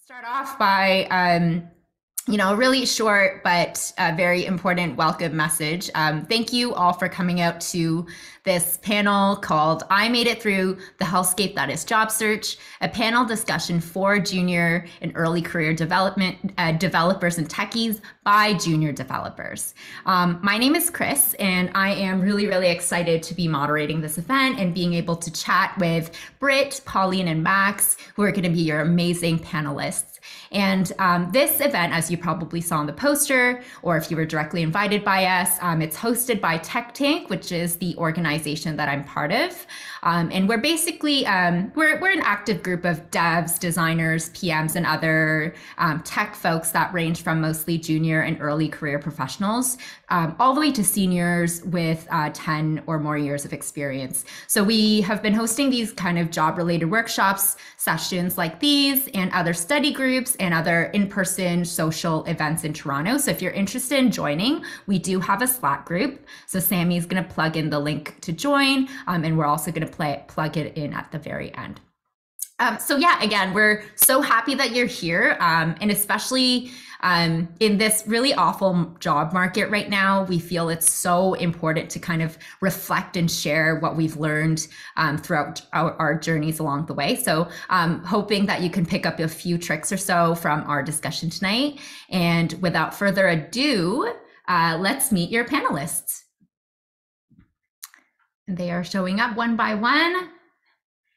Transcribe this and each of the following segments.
Start off by a really short but very important welcome message. Thank you all for coming out to this panel called I Made It Through the Hellscape That Is Job Search, a panel discussion for junior and early career development developers and techies by junior developers. My name is Chris, and I am really, really excited to be moderating this event and being able to chat with Britt, Pauline, and Max, who are going to be your amazing panelists. And this event, as you probably saw in the poster, or if you were directly invited by us, it's hosted by Tech Tank, which is the organization that I'm part of. And we're basically, we're an active group of devs, designers, PMs, and other tech folks that range from mostly junior and early career professionals, all the way to seniors with 10 or more years of experience. So we have been hosting these kind of job-related workshops, sessions like these, and other study groups and other in-person social events in Toronto. So if you're interested in joining, we do have a Slack group. So Sammy's going to plug in the link to join, and we're also going to plug it in at the very end. So yeah, again, we're so happy that you're here, and especially in this really awful job market right now, we feel it's so important to kind of reflect and share what we've learned throughout our journeys along the way. So hoping that you can pick up a few tricks or so from our discussion tonight. And without further ado, let's meet your panelists. They are showing up one by one.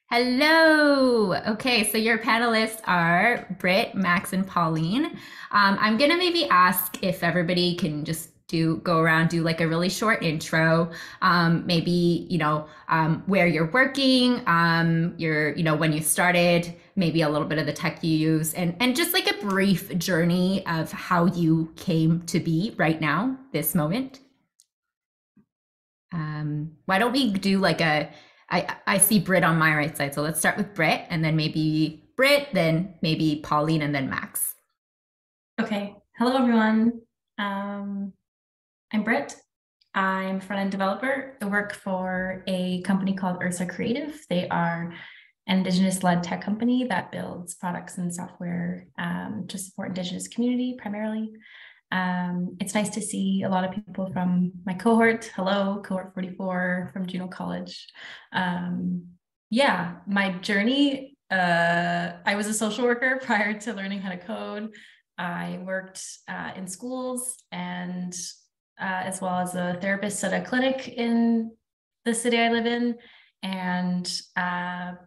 Hello. Okay, so your panelists are Britt, Max, and Pauline. I'm gonna maybe ask if everybody can just go around, do like a really short intro, maybe, where you're working, when you started, maybe a little bit of the tech you use, and just like a brief journey of how you came to be right now, this moment. Why don't we do like I see Britt on my right side, so let's start with Britt, and then maybe Britt, then maybe Pauline, and then Max. Okay. Hello, everyone. I'm Britt. I'm a front-end developer. I work for a company called Ursa Creative. They are an Indigenous-led tech company that builds products and software to support Indigenous community primarily. It's nice to see a lot of people from my cohort. Hello, cohort 44 from Juneau College. Yeah, my journey, I was a social worker prior to learning how to code. I worked in schools and as well as a therapist at a clinic in the city I live in, and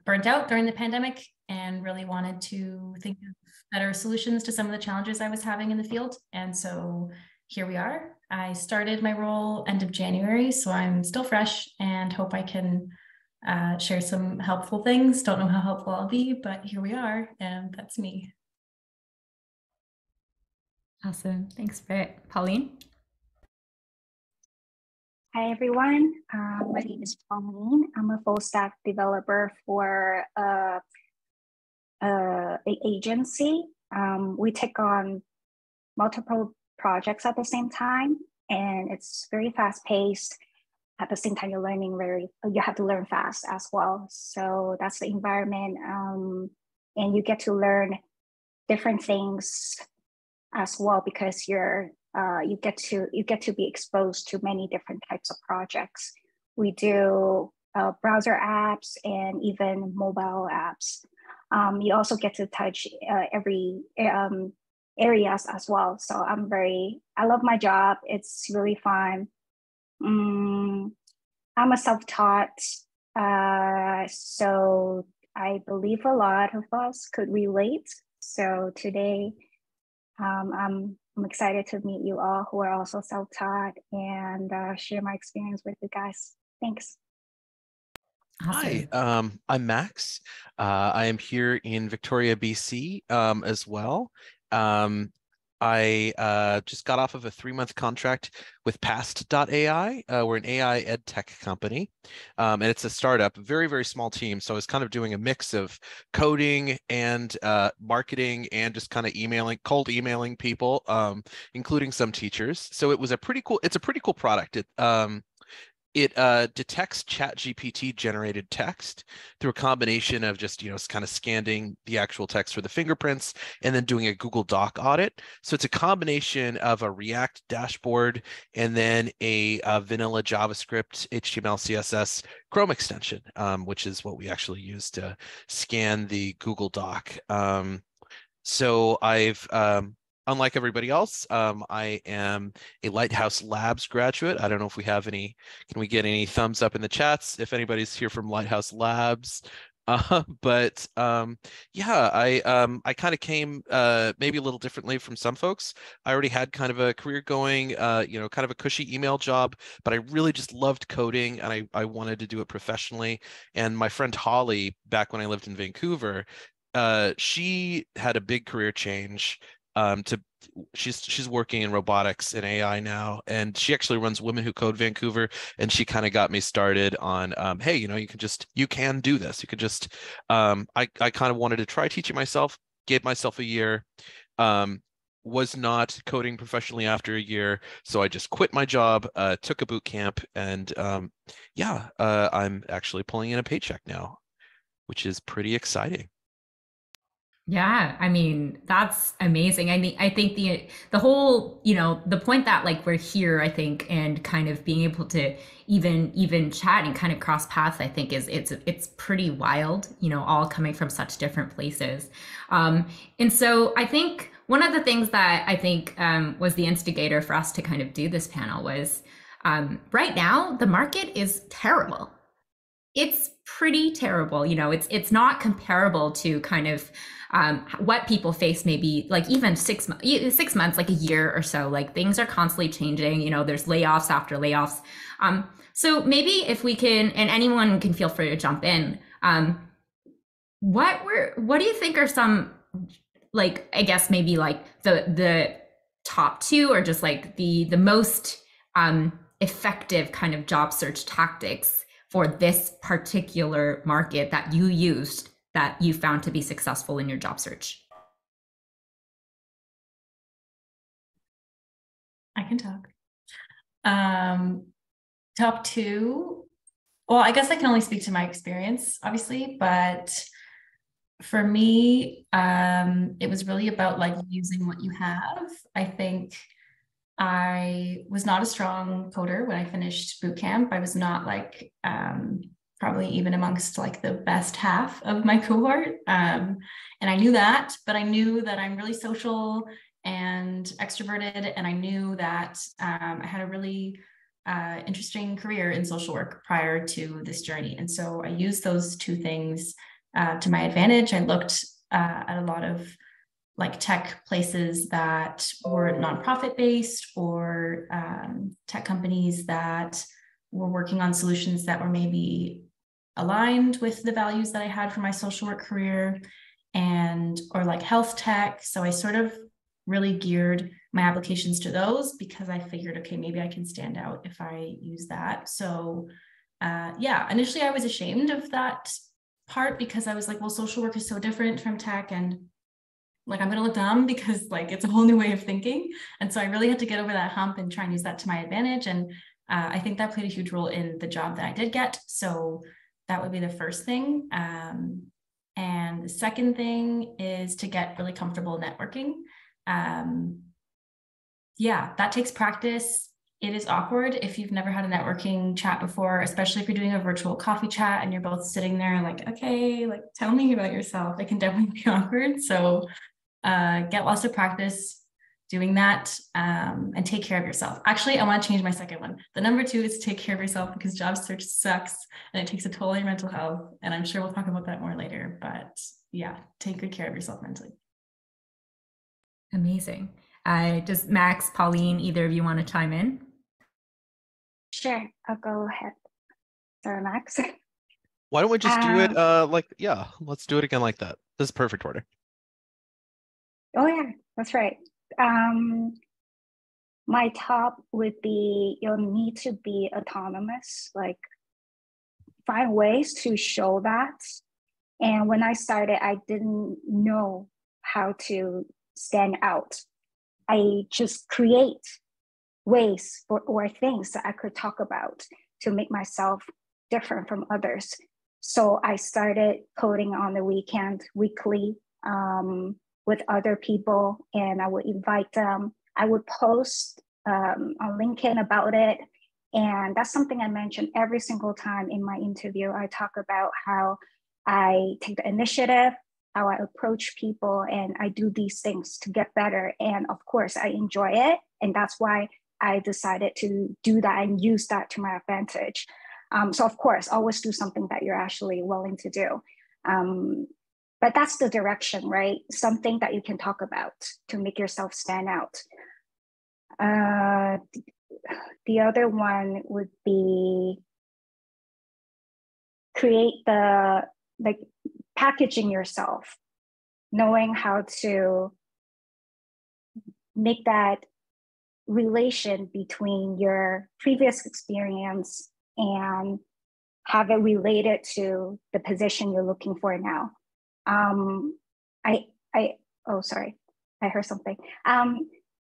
burnt out during the pandemic and really wanted to think of better solutions to some of the challenges I was having in the field. And so here we are. I started my role end of January, so I'm still fresh and hope I can share some helpful things. Don't know how helpful I'll be, but here we are, and that's me. Awesome. Thanks, Britt. Pauline? Hi, everyone. My name is Pauline. I'm a full stack developer for an agency. We take on multiple projects at the same time, and it's very fast paced. At the same time, you have to learn fast as well. So that's the environment, and you get to learn different things as well because you get to be exposed to many different types of projects. We do browser apps and even mobile apps. You also get to touch every areas as well. So I love my job. It's really fun. I'm a self-taught, so I believe a lot of us could relate. So today, I'm excited to meet you all who are also self-taught and share my experience with you guys. Thanks. Hi, I'm Max. I am here in Victoria, BC as well. I just got off of a 3-month contract with Past.ai. We're an AI ed tech company, and it's a startup, very, very small team. So I was kind of doing a mix of coding and marketing and just kind of cold emailing people, including some teachers. So it's a pretty cool product. it detects ChatGPT generated text through a combination of just, kind of scanning the actual text for the fingerprints and then doing a Google Doc audit. So it's a combination of a React dashboard and then a vanilla JavaScript, HTML, CSS, Chrome extension, which is what we actually use to scan the Google Doc. So I've unlike everybody else, I am a Lighthouse Labs graduate. I don't know if we have any, can we get any thumbs up in the chats if anybody's here from Lighthouse Labs? But yeah, I kind of came maybe a little differently from some folks. I already had kind of a career going, kind of a cushy email job, but I really just loved coding and I wanted to do it professionally. And my friend Holly, back when I lived in Vancouver, she had a big career change. She's working in robotics and AI now, and she actually runs Women Who Code Vancouver, and she kind of got me started on hey, you can do this. You could just I kind of wanted to try teaching myself, gave myself a year, was not coding professionally after a year, so I just quit my job, took a boot camp, and yeah, I'm actually pulling in a paycheck now, which is pretty exciting. Yeah, I mean, that's amazing. I think the whole, the point that like we're here, I think, and kind of being able to even chat and kind of cross paths, I think it's pretty wild, all coming from such different places. And so I think one of the things that I think was the instigator for us to kind of do this panel was right now the market is terrible. It's pretty terrible. It's not comparable to kind of what people face maybe like even 6 months, like a year or so. Like things are constantly changing. There's layoffs after layoffs. So maybe if we can, and anyone can feel free to jump in. What do you think are some, like, I guess maybe like the top two, or just like the most effective kind of job search tactics for this particular market that you used, that you found to be successful in your job search? I can talk. Top two. Well, I guess I can only speak to my experience, obviously, but for me, it was really about like using what you have. I think I was not a strong coder when I finished boot camp. I was not like probably even amongst like the best half of my cohort. And I knew that, but I knew that I'm really social and extroverted. And I knew that I had a really interesting career in social work prior to this journey. And so I used those two things to my advantage. I looked at a lot of like tech places that were nonprofit based, or tech companies that were working on solutions that were maybe aligned with the values that I had for my social work career, or like health tech. So I sort of really geared my applications to those because I figured, okay, maybe I can stand out if I use that. So yeah, initially I was ashamed of that part because I was like, well, social work is so different from tech, and like, I'm going to look dumb because like it's a whole new way of thinking. And so I really had to get over that hump and try and use that to my advantage. And I think that played a huge role in the job that I did get. So that would be the first thing. And the second thing is to get really comfortable networking. Yeah, that takes practice. It is awkward if you've never had a networking chat before, especially if you're doing a virtual coffee chat and you're both sitting there like, okay, like tell me about yourself. It can definitely be awkward. So get lots of practice doing that, and take care of yourself. Actually, I want to change my second one. The number two is to take care of yourself, because job search sucks and it takes a toll on your mental health. And I'm sure we'll talk about that more later, but yeah, take good care of yourself mentally. Amazing. Does Max, Pauline, either of you want to chime in? Sure, I'll go ahead. Sorry, Max. Why don't we just do it let's do it again like that. This is perfect order. Oh yeah, that's right. My top would be, you'll need to be autonomous, like find ways to show that. And when I started, I didn't know how to stand out. I just create ways or things that I could talk about. to make myself different from others. So I started coding on the weekend, weekly, with other people, and I would invite them. I would post on LinkedIn about it. And that's something I mentioned every single time in my interview. I talk about how I take the initiative, how I approach people, and I do these things to get better. And of course, I enjoy it. And that's why I decided to do that and use that to my advantage. So of course, always do something that you're actually willing to do. But that's the direction, right? Something that you can talk about to make yourself stand out. The other one would be create packaging yourself, knowing how to make that relation between your previous experience and have it related to the position you're looking for now. Sorry, I heard something.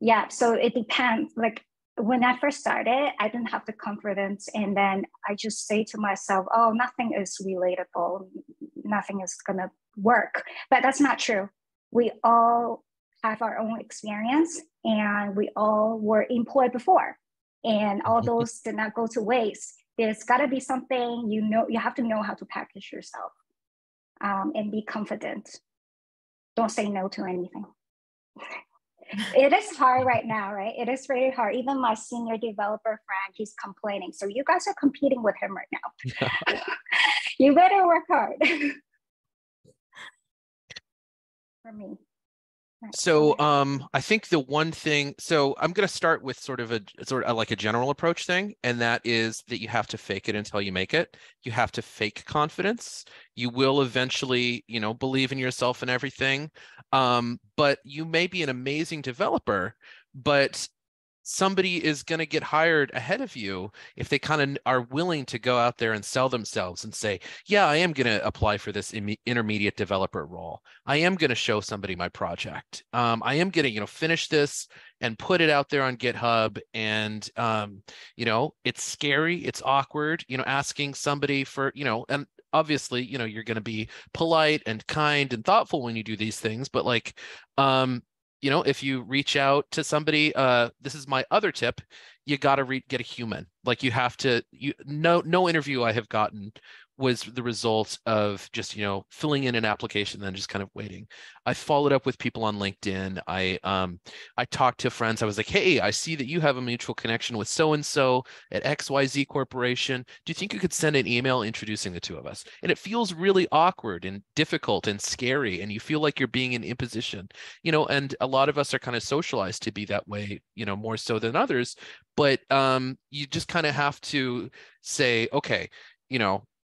Yeah, so it depends. Like when I first started, I didn't have the confidence, and then I just say to myself, oh, nothing is relatable, nothing is gonna work. But that's not true. We all have our own experience, and we all were employed before, and all those did not go to waste. There's gotta be something, you have to know how to package yourself, and be confident. Don't say no to anything. It is hard right now, right? It is really hard. Even my senior developer friend, he's complaining. So you guys are competing with him right now. You better work hard. For me. So I think the one thing, so I'm going to start with sort of like a general approach thing, and that is that you have to fake it until you make it. You have to fake confidence. You will eventually, believe in yourself and everything. But you may be an amazing developer, but somebody is going to get hired ahead of you if they kind of are willing to go out there and sell themselves and say, yeah, I am going to apply for this intermediate developer role. I am going to show somebody my project. I am going to, finish this and put it out there on GitHub. And, it's scary. It's awkward, asking somebody for, and obviously, you're going to be polite and kind and thoughtful when you do these things, but like, if you reach out to somebody, this is my other tip, you got to get a human. Like you have to, no interview I have gotten was the result of just, filling in an application and then just kind of waiting. I followed up with people on LinkedIn. I talked to friends. I was like, hey, I see that you have a mutual connection with so-and-so at XYZ Corporation. Do you think you could send an email introducing the two of us? And it feels really awkward and difficult and scary. And you feel like you're being in imposition, and a lot of us are kind of socialized to be that way, more so than others. But you just kind of have to say, okay,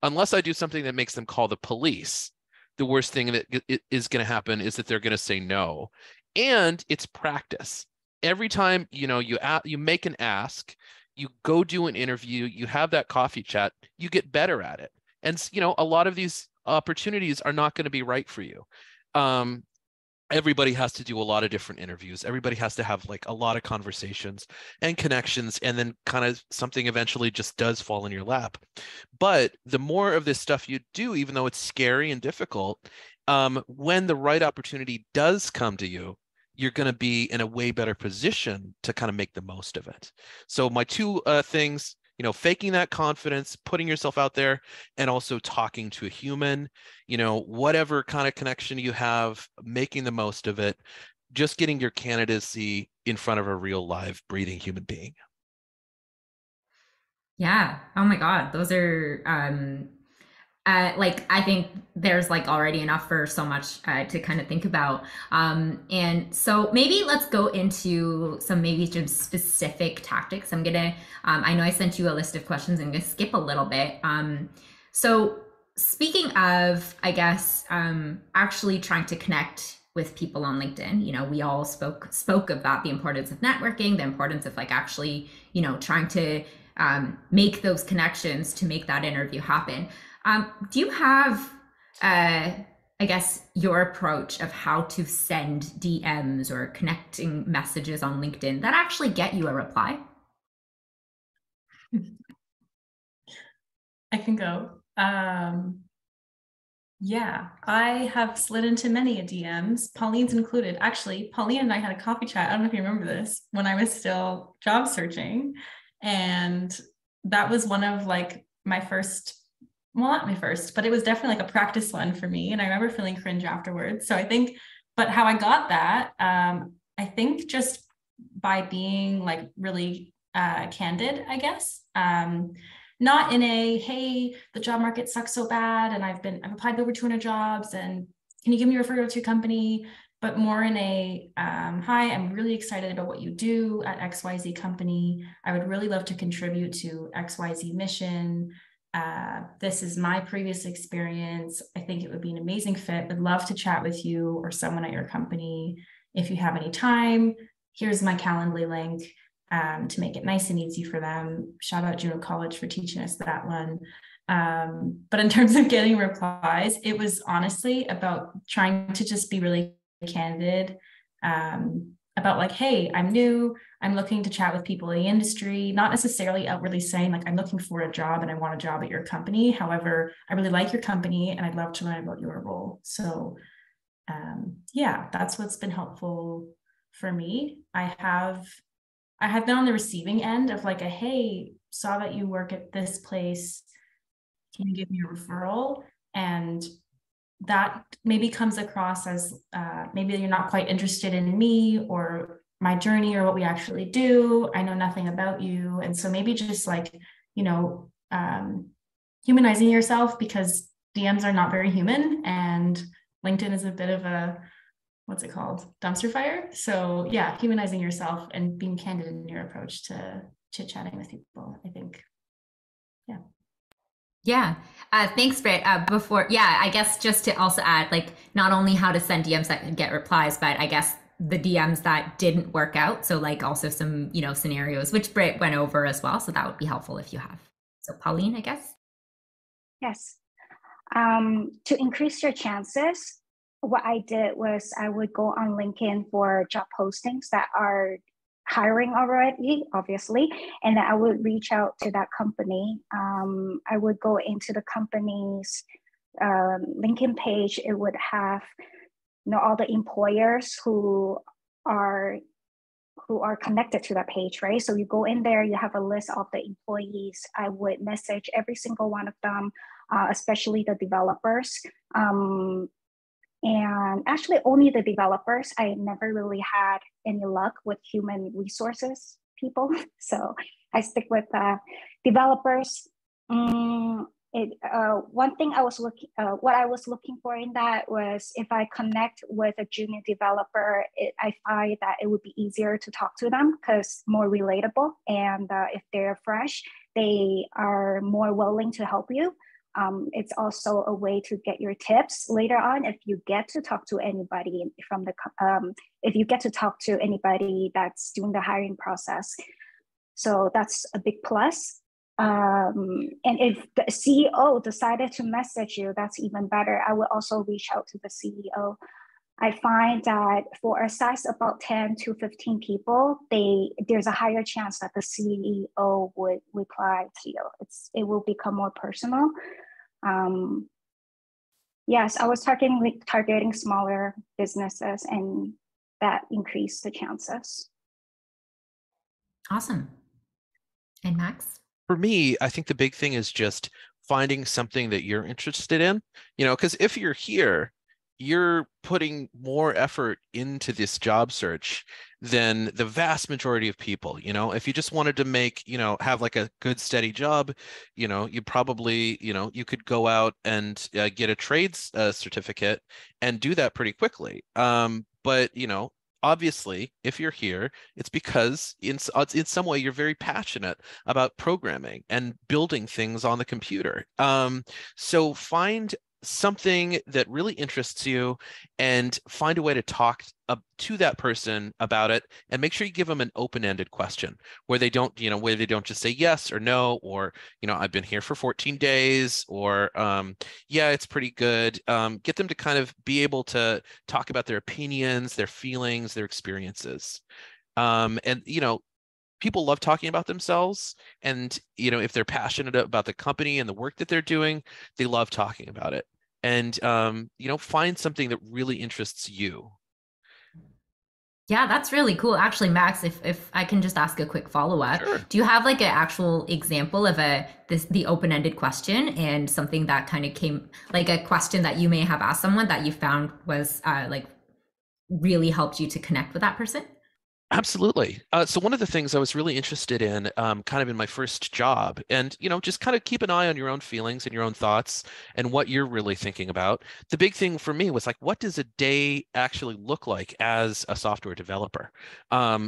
unless I do something that makes them call the police, the worst thing that is going to happen is that they're going to say no. And it's practice. Every time, you make an ask, you go do an interview, you have that coffee chat, you get better at it. And, a lot of these opportunities are not going to be right for you. Everybody has to do a lot of different interviews. Everybody has to have like a lot of conversations and connections, and then kind of something eventually just does fall in your lap. But the more of this stuff you do, even though it's scary and difficult, when the right opportunity does come to you, you're going to be in a way better position to kind of make the most of it. So my two things, faking that confidence, putting yourself out there, and also talking to a human, whatever kind of connection you have, making the most of it, just getting your candidacy in front of a real live breathing human being. Yeah. Oh my God. Those are, I think there's like already enough for so much to kind of think about. And so maybe let's go into some specific tactics. I'm gonna, I know I sent you a list of questions. I'm gonna skip a little bit. So speaking of, I guess, actually trying to connect with people on LinkedIn, we all spoke about the importance of networking, the importance of like actually, trying to make those connections to make that interview happen. Do you have, I guess, your approach of how to send DMs or connecting messages on LinkedIn that actually get you a reply? I can go. Yeah, I have slid into many DMs, Pauline's included. Actually, Pauline and I had a coffee chat. I don't know if you remember this, when I was still job searching. And that was one of like my first, well, not my first, but it was definitely like a practice one for me. And I remember feeling cringe afterwards. So I think, but how I got that, I think just by being like really candid, I guess. Not in a, hey, the job market sucks so bad and I've applied to over 200 jobs and can you give me a referral to your company? But more in a, hi, I'm really excited about what you do at XYZ company. I would really love to contribute to XYZ mission. This is my previous experience. I think it would be an amazing fit. Would love to chat with you or someone at your company. If you have any time, here's my Calendly link. To make it nice and easy for them. Shout out Juno College for teaching us that one. But in terms of getting replies, it was honestly about trying to just be really candid about like, hey, I'm new, I'm looking to chat with people in the industry, not necessarily outwardly saying like, I'm looking for a job and I want a job at your company. However, I really like your company and I'd love to learn about your role. So yeah, that's what's been helpful for me. I have been on the receiving end of like a, hey, saw that you work at this place. Can you give me a referral? And that maybe comes across as maybe you're not quite interested in me or my journey or what we actually do. I know nothing about you. And so maybe just like, you know, humanizing yourself, because DMs are not very human and LinkedIn is a bit of a, what's it called? Dumpster fire. So yeah, humanizing yourself and being candid in your approach to chit-chatting with people, I think. Yeah. Yeah. Thanks, Britt. I guess just to also add, like, not only how to send DMs that get replies, but I guess the DMs that didn't work out. So like also some, scenarios, which Britt went over as well. So that would be helpful if you have. So Pauline, I guess. Yes. To increase your chances, what I did was I would go on LinkedIn for job postings that are hiring already, obviously, and then I would reach out to that company. I would go into the company's LinkedIn page. It would have, all the employers who are connected to that page, right? So you go in there, you have a list of the employees. I would message every single one of them, especially the developers. And actually only the developers. I never really had any luck with human resources people. So I stick with developers. One thing what I was looking for in that was if I connect with a junior developer, I find that it would be easier to talk to them because more relatable. And if they're fresh, they are more willing to help you. It's also a way to get your tips later on if you get to talk to anybody from if you get to talk to anybody that's doing the hiring process. So that's a big plus. And if the CEO decided to message you, that's even better. I will also reach out to the CEO. I find that for a size about 10 to 15 people, there's a higher chance that the CEO would reply to you. It will become more personal. Yes, I was targeting smaller businesses, and that increased the chances. Awesome. And Max? For me, I think the big thing is just finding something that you're interested in, because if you're here, you're putting more effort into this job search than the vast majority of people. If you just wanted to make, have like a good steady job, you probably, you could go out and get a trades certificate and do that pretty quickly. But obviously, if you're here, it's because in some way you're very passionate about programming and building things on the computer. So find something that really interests you and find a way to talk to that person about it, and make sure you give them an open-ended question where they don't just say yes or no, or I've been here for 14 days, or yeah, it's pretty good. Get them to kind of be able to talk about their opinions, their feelings, their experiences. And people love talking about themselves, and if they're passionate about the company and the work that they're doing, they love talking about it. And find something that really interests you. Yeah, that's really cool. Actually, Max, if I can just ask a quick follow-up, Sure. do you have like an actual example of the open-ended question and something that kind of came, like a question that you may have asked someone that you found was like really helped you to connect with that person? Absolutely. So one of the things I was really interested in, kind of in my first job, and just kind of keep an eye on your own feelings and your own thoughts and what you're really thinking about. The big thing for me was like, what does a day actually look like as a software developer?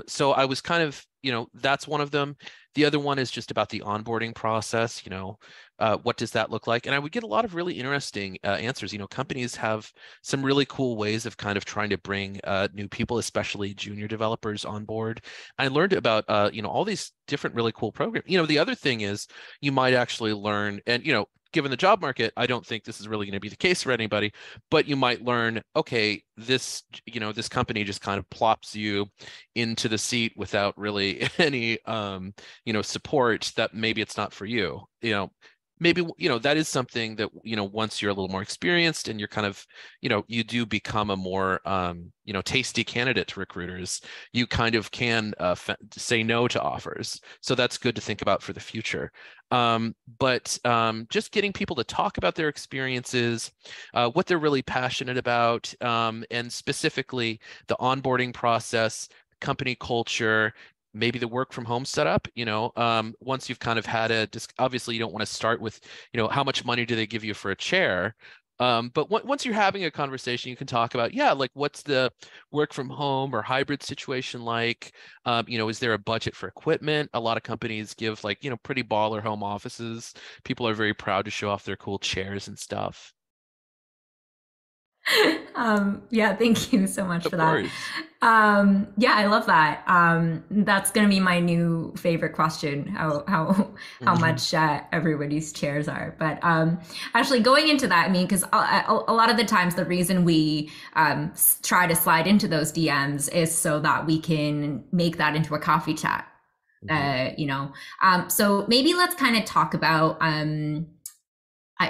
So I was kind of, that's one of them. The other one is just about the onboarding process. What does that look like? And I would get a lot of really interesting answers. Companies have some really cool ways of kind of trying to bring new people, especially junior developers, on board. I learned about all these different really cool programs. The other thing is you might actually learn, and given the job market, I don't think this is really going to be the case for anybody, but you might learn, okay, this company just kind of plops you into the seat without really any support, that maybe it's not for you. Maybe that is something that once you're a little more experienced and you're kind of you do become a more tasty candidate to recruiters, you kind of can say no to offers. So that's good to think about for the future. But just getting people to talk about their experiences, what they're really passionate about, and specifically the onboarding process, company culture, maybe the work from home setup. Once you've kind of had obviously you don't want to start with how much money do they give you for a chair, but once you're having a conversation, you can talk about, like, what's the work from home or hybrid situation like? Is there a budget for equipment? A lot of companies give like pretty baller home offices. People are very proud to show off their cool chairs and stuff. Yeah, thank you so much Of for that. course. Yeah, I love that. That's gonna be my new favorite question, how much everybody's chairs are. But actually going into that, I mean, because a lot of the times the reason we try to slide into those DMs is so that we can make that into a coffee chat. So maybe let's kind of talk about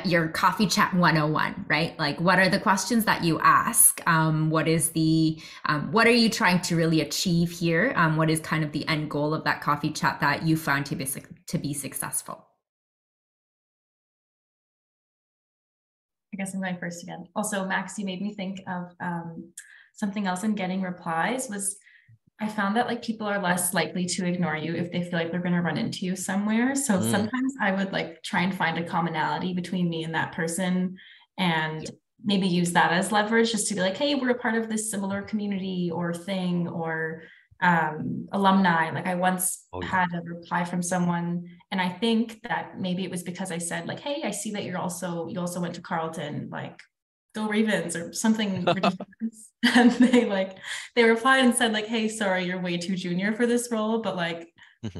your coffee chat 101, right? Like, what are the questions that you ask? What are you trying to really achieve here? What is kind of the end goal of that coffee chat that you found to be successful? I guess I'm going first again. Also, Max, you made me think of something else in getting replies. Was I found that like people are less likely to ignore you if they feel like they're going to run into you somewhere. So sometimes I would like try and find a commonality between me and that person, and maybe use that as leverage just to be like, hey, we're a part of this similar community or thing, or alumni. Like I once had a reply from someone, and I think that maybe it was because I said like, hey, I see that you also went to Carleton, like go Ravens or something ridiculous. And they replied and said like, hey, sorry, you're way too junior for this role, but like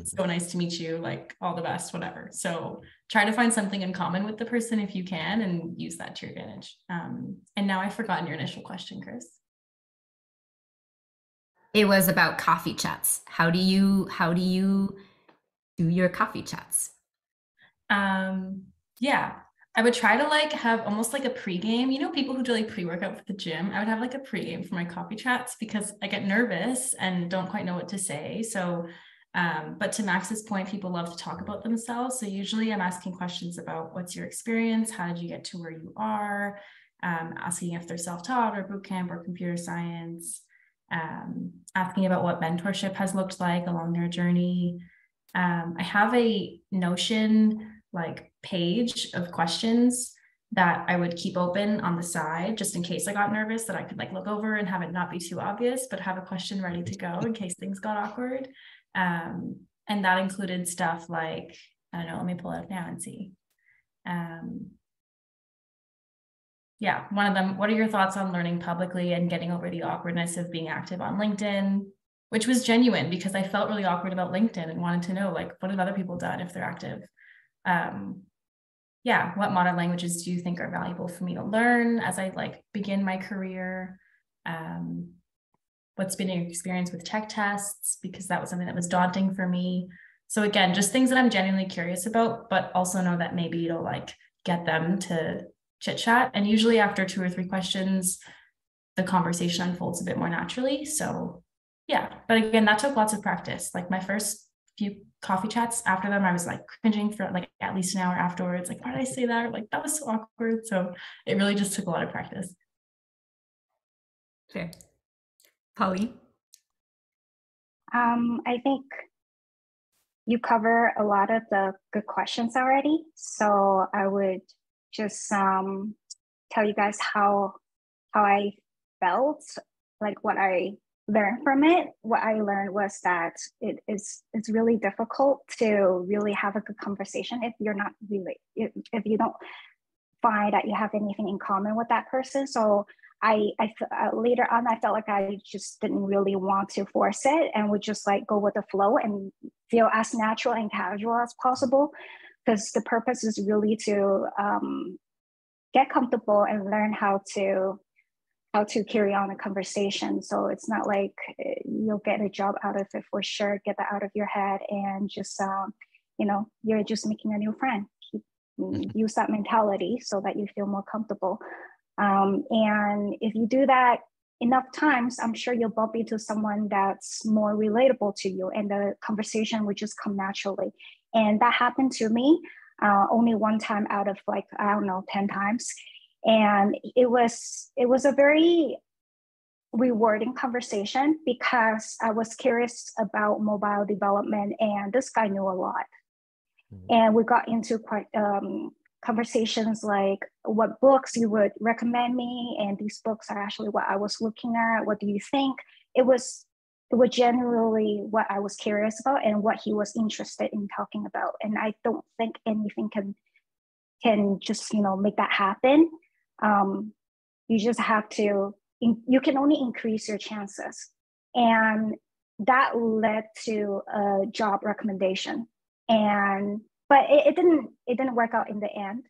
so nice to meet you, like all the best, whatever. So try to find something in common with the person if you can, and use that to your advantage. And now I've forgotten your initial question, Chris. It was about coffee chats. How do you do your coffee chats? Yeah, I would try to like have almost like a pregame. People who do like pre-workout for the gym, I would have like a pregame for my coffee chats because I get nervous and don't quite know what to say. So, but to Max's point, people love to talk about themselves. So usually I'm asking questions about what's your experience? How did you get to where you are? Asking if they're self-taught or bootcamp or computer science. Asking about what mentorship has looked like along their journey. I have a Notion like page of questions that I would keep open on the side just in case I got nervous, that I could like look over and have it not be too obvious, but have a question ready to go in case things got awkward. And that included stuff like, I don't know, let me pull it up now and see. Yeah, one of them, what are your thoughts on learning publicly and getting over the awkwardness of being active on LinkedIn? Which was genuine because I felt really awkward about LinkedIn and wanted to know like, what have other people done if they're active? Yeah, what modern languages do you think are valuable for me to learn as I like begin my career? What what's been your experience with tech tests? Because that was something that was daunting for me. So again, just things that I'm genuinely curious about, but also know that maybe it'll like get them to chit chat. And usually after 2 or 3 questions, the conversation unfolds a bit more naturally. So yeah, but again, that took lots of practice. Like my first few coffee chats after them, I was like cringing for like at least an hour afterwards. Like, why did I say that? Or like, that was so awkward. So it really just took a lot of practice. Fair. Pauline? I think you cover a lot of the good questions already. So I would just tell you guys how I felt, like what I learned from it. What I learned was that it's really difficult to really have a good conversation if you're not really, if you don't find that you have anything in common with that person. So later on, I felt like I just didn't really want to force it and would just like go with the flow and feel as natural and casual as possible. Because the purpose is really to get comfortable and learn how to carry on a conversation. So it's not like you'll get a job out of it for sure, get that out of your head and just, you're just making a new friend. Use that mentality so that you feel more comfortable. And if you do that enough times, I'm sure you'll bump into someone that's more relatable to you and the conversation would just come naturally. And that happened to me only one time out of 10 times. And it was a very rewarding conversation because I was curious about mobile development and this guy knew a lot. And we got into quite conversations like what books you would recommend me, and these books are actually what I was looking at. What do you think? It was generally what I was curious about and what he was interested in talking about. And I don't think anything can just make that happen. You just have to. You can only increase your chances, and that led to a job recommendation. But it didn't work out in the end,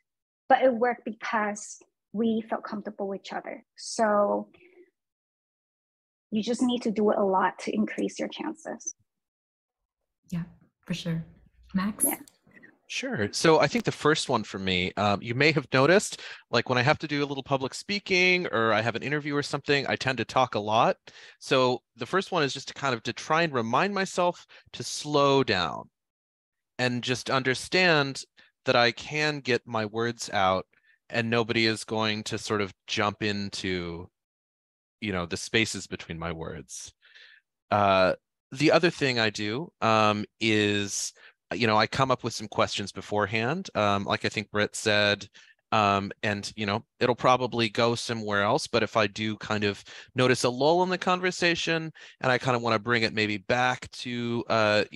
but it worked because we felt comfortable with each other. So you just need to do it a lot to increase your chances. Yeah, for sure. Max? Yeah. Sure. So I think the first one for me, you may have noticed, like when I have to do a little public speaking or I have an interview or something, I tend to talk a lot. So the first one is just to try and remind myself to slow down and just understand that I can get my words out and nobody is going to sort of jump into, the spaces between my words. The other thing I do is, I come up with some questions beforehand, like I think Britt said, and it'll probably go somewhere else. But if I do kind of notice a lull in the conversation and I kind of want to bring it maybe back to a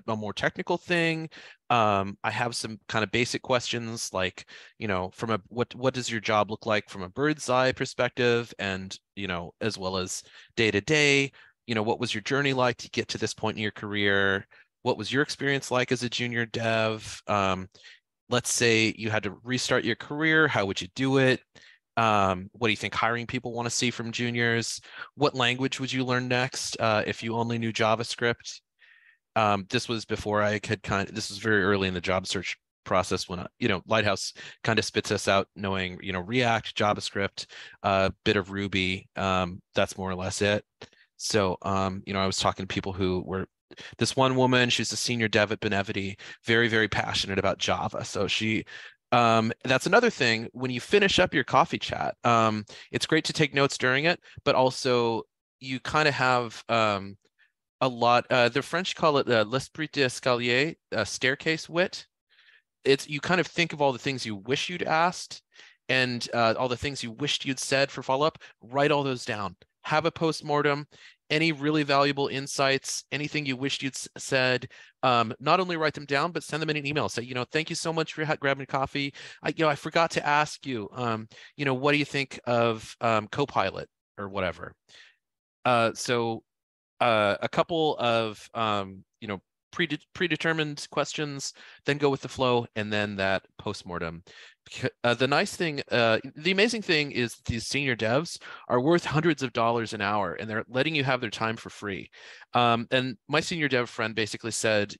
more technical thing, I have some kind of basic questions like, from what does your job look like from a bird's eye perspective, and as well as day to day. What was your journey like to get to this point in your career? What was your experience like as a junior dev? Let's say you had to restart your career. How would you do it? What do you think hiring people want to see from juniors? What language would you learn next if you only knew JavaScript? This was before I had this was very early in the job search process when, Lighthouse kind of spits us out knowing, React, JavaScript, a bit of Ruby. That's more or less it. So, I was talking to people who were, this one woman, she's a senior dev at Benevity, very, very passionate about Java. So that's another thing. When you finish up your coffee chat, it's great to take notes during it, but also you kind of have a lot, the French call it l'esprit d'escalier, staircase wit. You kind of think of all the things you wish you'd asked and all the things you wished you'd said for follow-up, write all those down. Have a postmortem, any really valuable insights, anything you wished you'd said, not only write them down, but send them in an email. Say, thank you so much for grabbing coffee. I forgot to ask you, what do you think of Copilot or whatever? So a couple of, predetermined questions, then go with the flow, and then that postmortem The nice thing, the amazing thing is these senior devs are worth hundreds of dollars an hour, and they're letting you have their time for free. And my senior dev friend basically said,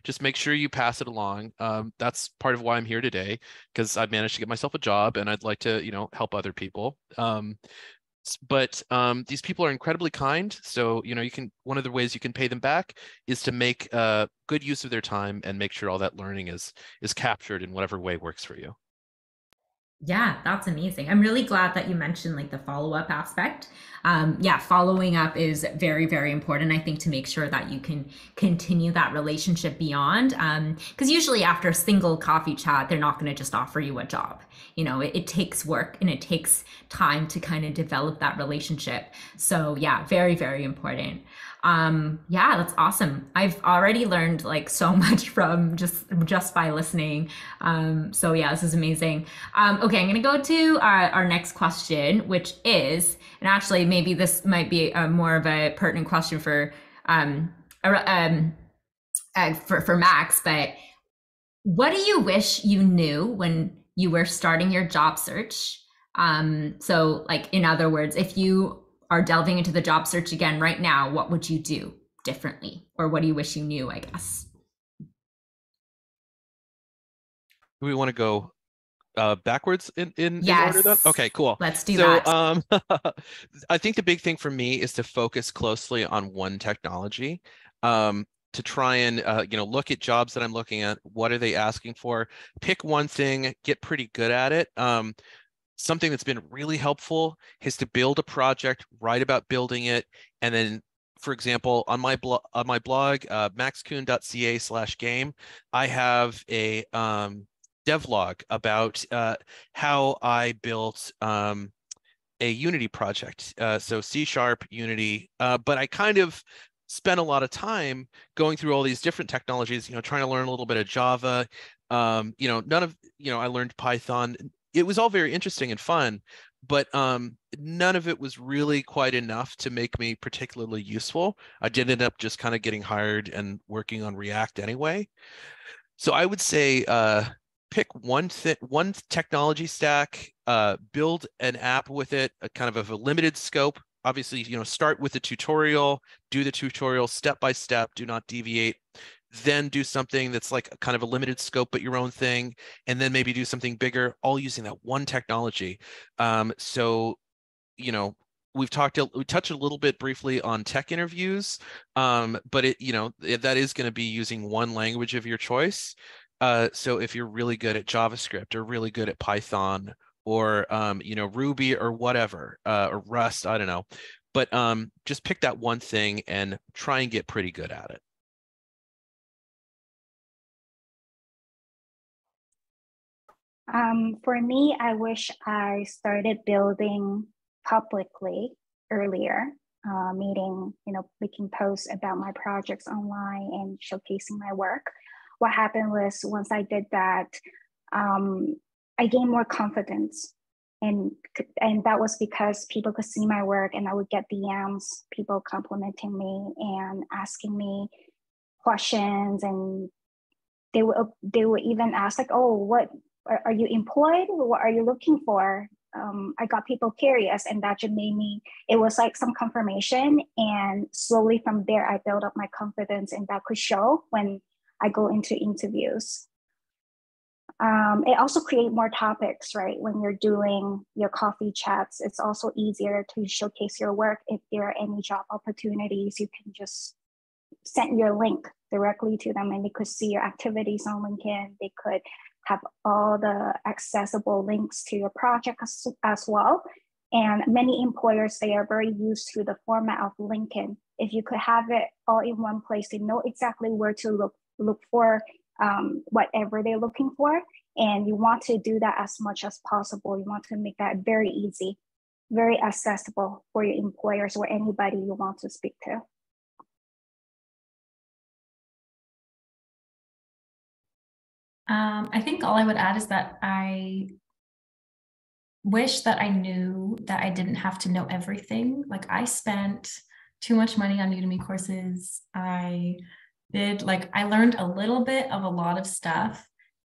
just make sure you pass it along. That's part of why I'm here today, because I've managed to get myself a job, and I'd like to, help other people. But these people are incredibly kind. So, one of the ways you can pay them back is to make good use of their time and make sure all that learning is captured in whatever way works for you. Yeah, that's amazing. I'm really glad that you mentioned like the follow-up aspect. Yeah, following up is very, very important, I think, to make sure that you can continue that relationship beyond. Because usually after a single coffee chat, they're not going to just offer you a job. It takes work and it takes time to kind of develop that relationship. So yeah, very, very important. Yeah, that's awesome. I've already learned like so much from just by listening. So yeah, this is amazing. Okay, I'm gonna go to our next question, which is, and actually maybe this might be more of a pertinent question for Max, but what do you wish you knew when you were starting your job search? So like, in other words, if you are delving into the job search again right now, what would you do differently? Or what do you wish you knew, I guess? Do we want to go backwards in Yes. order then? Okay, cool. Let's do that. I think the big thing for me is to focus closely on one technology. To try and look at jobs that I'm looking at. What are they asking for? Pick one thing, get pretty good at it. Something that's been really helpful is to build a project, write about building it, and then, for example, on my blog, maxkuhn.ca/game, I have a devlog about how I built a Unity project. So C# Unity, but I kind of spent a lot of time going through all these different technologies, trying to learn a little bit of Java. I learned Python. It was all very interesting and fun, but none of it was really quite enough to make me particularly useful. I did end up just kind of getting hired and working on React anyway. So I would say pick one technology stack, build an app with it, kind of a limited scope. Obviously, start with the tutorial, do the tutorial step by step, do not deviate. Then do something that's like kind of a limited scope, but your own thing, and then maybe do something bigger, all using that one technology. So, we touched a little bit briefly on tech interviews, but that is going to be using one language of your choice. So if you're really good at JavaScript or really good at Python or Ruby or whatever, or Rust, I don't know, but just pick that one thing and try and get pretty good at it. For me, I wish I started building publicly earlier, making posts about my projects online and showcasing my work. What happened was once I did that, I gained more confidence. And that was because people could see my work and I would get DMs, people complimenting me and asking me questions. And they would even ask like, oh, what, are you employed? What are you looking for? I got people curious, and that just made me, it was like some confirmation. And slowly from there, I built up my confidence, and that could show when I go into interviews. It also creates more topics, right? When you're doing your coffee chats, it's also easier to showcase your work. If there are any job opportunities, you can just send your link directly to them and they could see your activities on LinkedIn. They could have all the accessible links to your project as well. And many employers, they are very used to the format of LinkedIn. If you could have it all in one place, they know exactly where to look for whatever they're looking for. And you want to do that as much as possible. You want to make that very easy, very accessible for your employers or anybody you want to speak to. I think all I would add is that I wish that I knew that I didn't have to know everything. Like, I spent too much money on Udemy courses. I learned a little bit of a lot of stuff,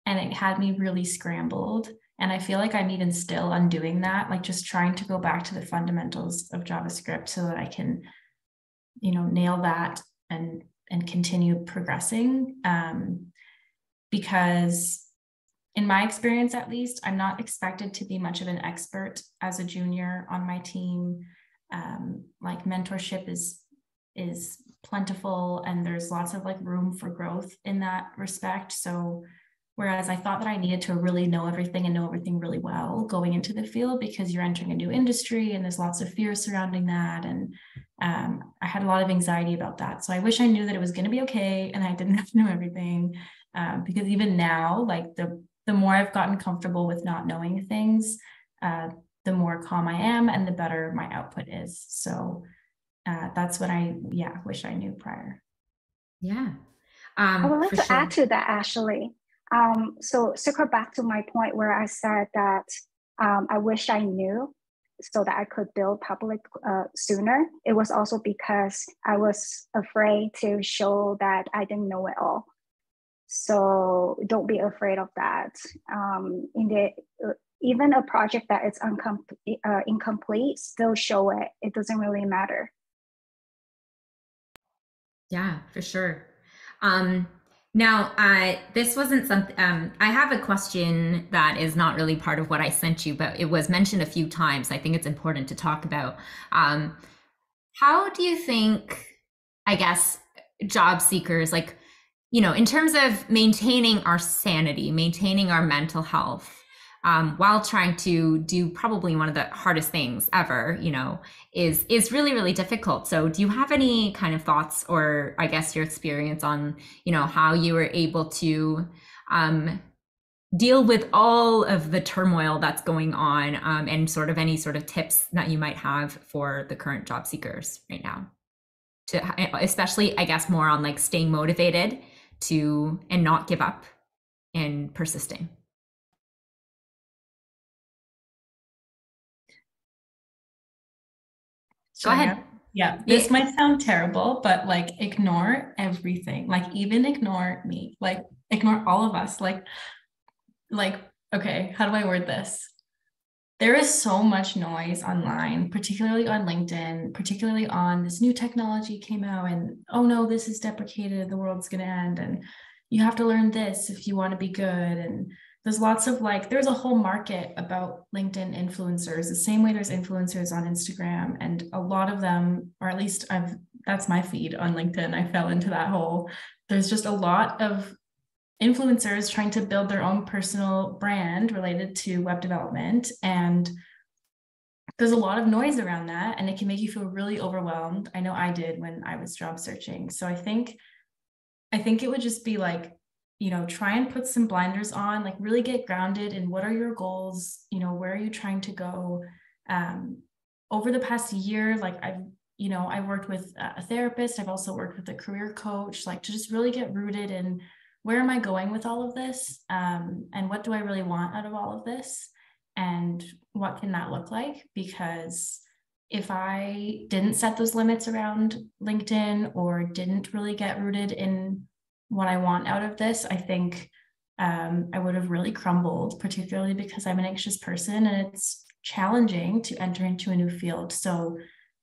and it had me really scrambled. And I feel like I'm even still undoing that, like just trying to go back to the fundamentals of JavaScript so that I can, nail that and continue progressing. Because in my experience, at least, I'm not expected to be much of an expert as a junior on my team. Like mentorship is plentiful, and there's lots of like room for growth in that respect. So whereas I thought that I needed to really know everything and know everything really well going into the field, because you're entering a new industry and there's lots of fear surrounding that. And I had a lot of anxiety about that. So I wish I knew that it was going to be okay and I didn't have to know everything. Because even now, like the more I've gotten comfortable with not knowing things, the more calm I am and the better my output is. So that's what I wish I knew prior. Yeah. I would like to sure. add to that, actually. So circle back to my point where I said that I wish I knew so that I could build public sooner. It was also because I was afraid to show that I didn't know it all. So don't be afraid of that. Even a project that is incomplete, still show it. It doesn't really matter. Yeah, for sure. Now, this wasn't something, I have a question that is not really part of what I sent you, but it was mentioned a few times. I think it's important to talk about. How do you think, I guess, job seekers, like, in terms of maintaining our sanity, maintaining our mental health, while trying to do probably one of the hardest things ever, is really, really difficult. So do you have any kind of thoughts, or I guess your experience on, how you were able to deal with all of the turmoil that's going on, and sort of any sort of tips that you might have for the current job seekers right now, especially, I guess, more on like staying motivated and not give up and persisting? Go ahead. Yeah, this might sound terrible, but like ignore everything. Like even ignore me. Like ignore all of us. Like, okay, how do I word this? There is so much noise online, particularly on LinkedIn, particularly on this new technology came out and, oh no, this is deprecated, the world's going to end, and you have to learn this if you want to be good. And there's lots of there's a whole market about LinkedIn influencers, the same way there's influencers on Instagram. And a lot of them, or at least that's my feed on LinkedIn. I fell into that hole. There's just a lot of influencers trying to build their own personal brand related to web development. And there's a lot of noise around that, and it can make you feel really overwhelmed. I know I did when I was job searching. So I think it would just be try and put some blinders on, really get grounded in what are your goals, where are you trying to go? Over the past year, I've worked with a therapist. I've also worked with a career coach, to just really get rooted in where am I going with all of this? And what do I really want out of all of this? And what can that look like? Because if I didn't set those limits around LinkedIn or didn't really get rooted in what I want out of this, I think I would have really crumbled, particularly because I'm an anxious person and it's challenging to enter into a new field. So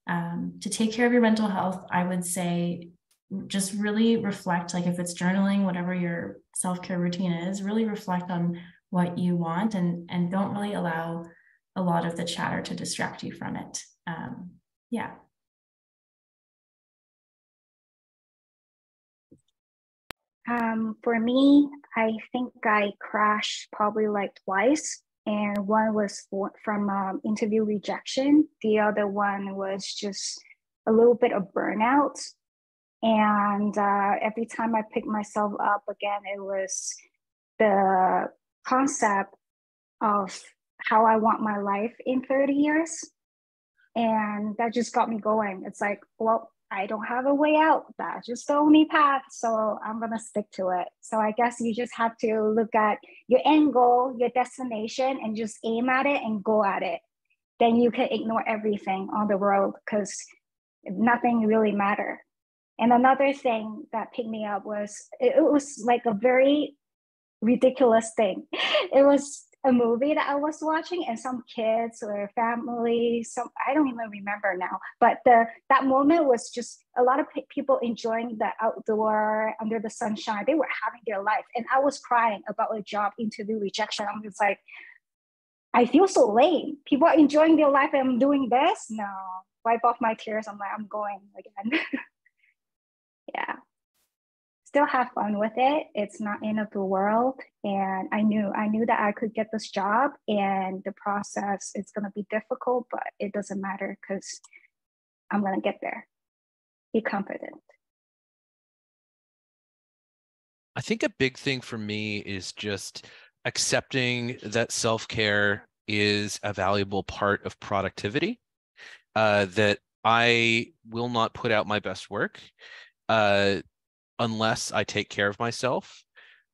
to take care of your mental health, I would say just really reflect, if it's journaling, whatever your self-care routine is, really reflect on what you want and don't really allow a lot of the chatter to distract you from it. Yeah. For me, I think I crashed probably twice. And one was from interview rejection. The other one was just a little bit of burnout. And every time I picked myself up again, it was the concept of how I want my life in 30 years. And that just got me going. It's well, I don't have a way out. That's just the only path. So I'm going to stick to it. So I guess you just have to look at your end goal, your destination, and just aim at it and go at it. Then you can ignore everything on the road because nothing really matters. And another thing that picked me up was, it was a very ridiculous thing. It was a movie that I was watching, and some kids or family, I don't even remember now, but that moment was just a lot of people enjoying the outdoor under the sunshine. They were having their life, and I was crying about a job interview rejection. I'm just like, I feel so lame. People are enjoying their life and I'm doing this. No, wipe off my tears. I'm like, I'm going again. Yeah. Still have fun with it. It's not end of the world. And I knew that I could get this job, and the process is going to be difficult, but it doesn't matter because I'm going to get there. Be confident. I think a big thing for me is just accepting that self-care is a valuable part of productivity, that I will not put out my best work unless I take care of myself.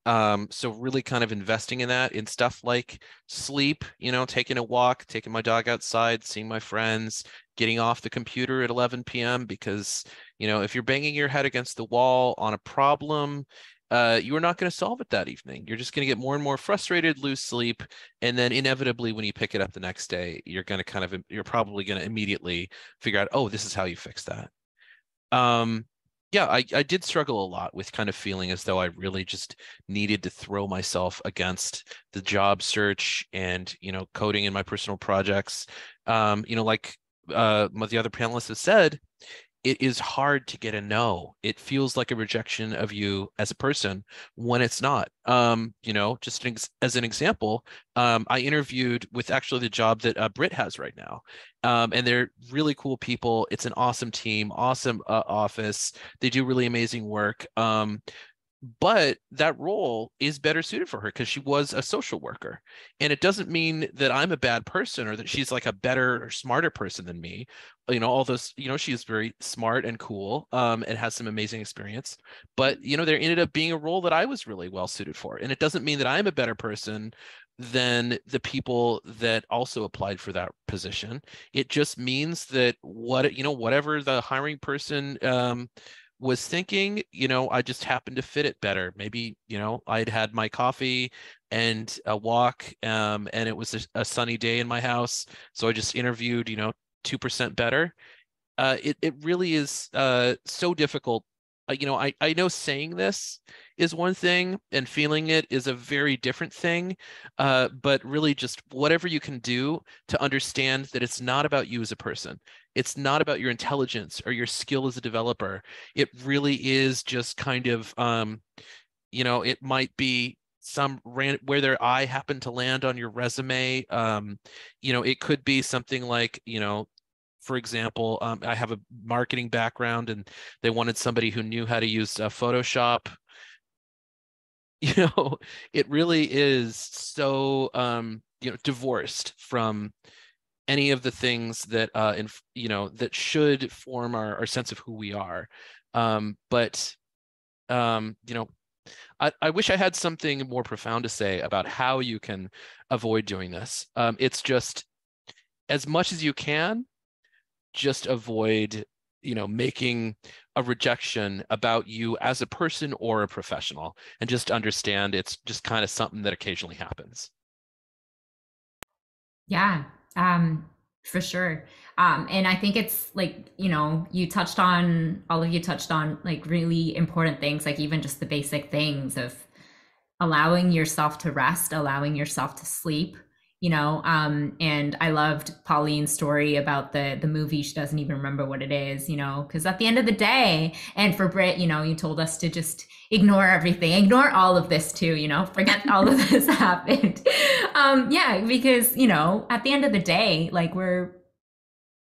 So really kind of investing in that, in stuff like sleep, taking a walk, taking my dog outside, seeing my friends, getting off the computer at 11 p.m. because, if you're banging your head against the wall on a problem, you are not going to solve it that evening. You're just going to get more and more frustrated, lose sleep, and then inevitably when you pick it up the next day, you're probably going to immediately figure out, oh, this is how you fix that. Yeah, I did struggle a lot with kind of feeling as though I really just needed to throw myself against the job search and, coding in my personal projects. Like what the other panelists have said, it is hard to get a no. It feels like a rejection of you as a person when it's not. Just as an example, I interviewed with actually the job that Britt has right now. And they're really cool people. It's an awesome team, awesome office. They do really amazing work. But that role is better suited for her because she was a social worker. And it doesn't mean that I'm a bad person or that she's like a better or smarter person than me. All those, she is very smart and cool, and has some amazing experience. But, there ended up being a role that I was really well suited for. And it doesn't mean that I'm a better person than the people that also applied for that position. It just means that whatever the hiring person was thinking, I just happened to fit it better. Maybe, I'd had my coffee and a walk, and it was a sunny day in my house. So I just interviewed, 2% better. It really is so difficult. I know saying this is one thing and feeling it is a very different thing. But really just whatever you can do to understand that it's not about you as a person. It's not about your intelligence or your skill as a developer. It really is just kind of, it might be where their eye happened to land on your resume. It could be something like, for example, I have a marketing background and they wanted somebody who knew how to use Photoshop. It really is so, divorced from any of the things that that should form our sense of who we are. But I wish I had something more profound to say about how you can avoid doing this. It's just as much as you can, just avoid making a rejection about you as a person or a professional, and just understand it's just kind of something that occasionally happens. Yeah, for sure. And I think it's like, all of you touched on like really important things, like even just the basic things of allowing yourself to rest, allowing yourself to sleep, and I loved Pauline's story about the movie. She doesn't even remember what it is, because at the end of the day, and for Britt, you told us to just ignore everything, ignore all of this too, forget all of this happened. Yeah, because, at the end of the day, like we're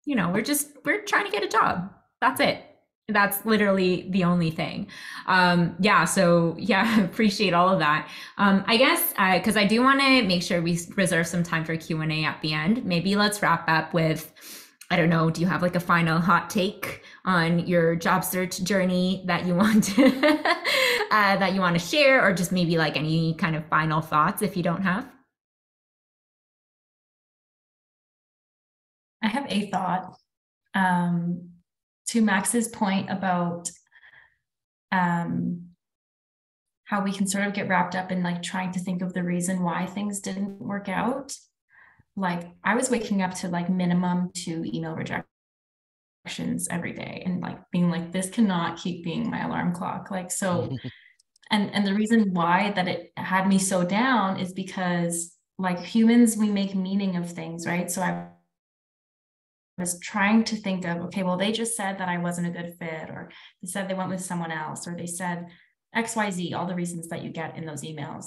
trying to get a job. That's it. That's literally the only thing. So appreciate all of that. I guess because I do want to make sure we reserve some time for Q&A at the end. Maybe let's wrap up with, I don't know, do you have like a final hot take on your job search journey that you want to share, or just maybe like any kind of final thoughts if you don't have? I have a thought. To Max's point about how we can sort of get wrapped up in like trying to think of the reason why things didn't work out. Like I was waking up to like minimum 2 email rejections every day and like being like, this cannot keep being my alarm clock. Like, so, and the reason why that it had me so down is because like humans, we make meaning of things, right? So I was trying to think of, okay, well, they just said that I wasn't a good fit, or they said they went with someone else, or they said XYZ, all the reasons that you get in those emails,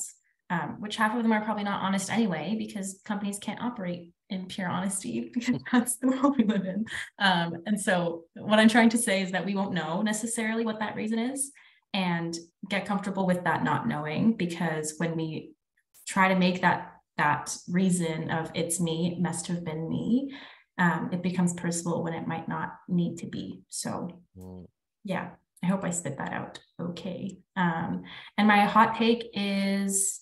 which half of them are probably not honest anyway, because companies can't operate in pure honesty because that's the world we live in. And so what I'm trying to say is that we won't know necessarily what that reason is, and get comfortable with that not knowing, because when we try to make that reason of it's me, it must have been me, it becomes personal when it might not need to be. So yeah, I hope I spit that out okay. And my hot take is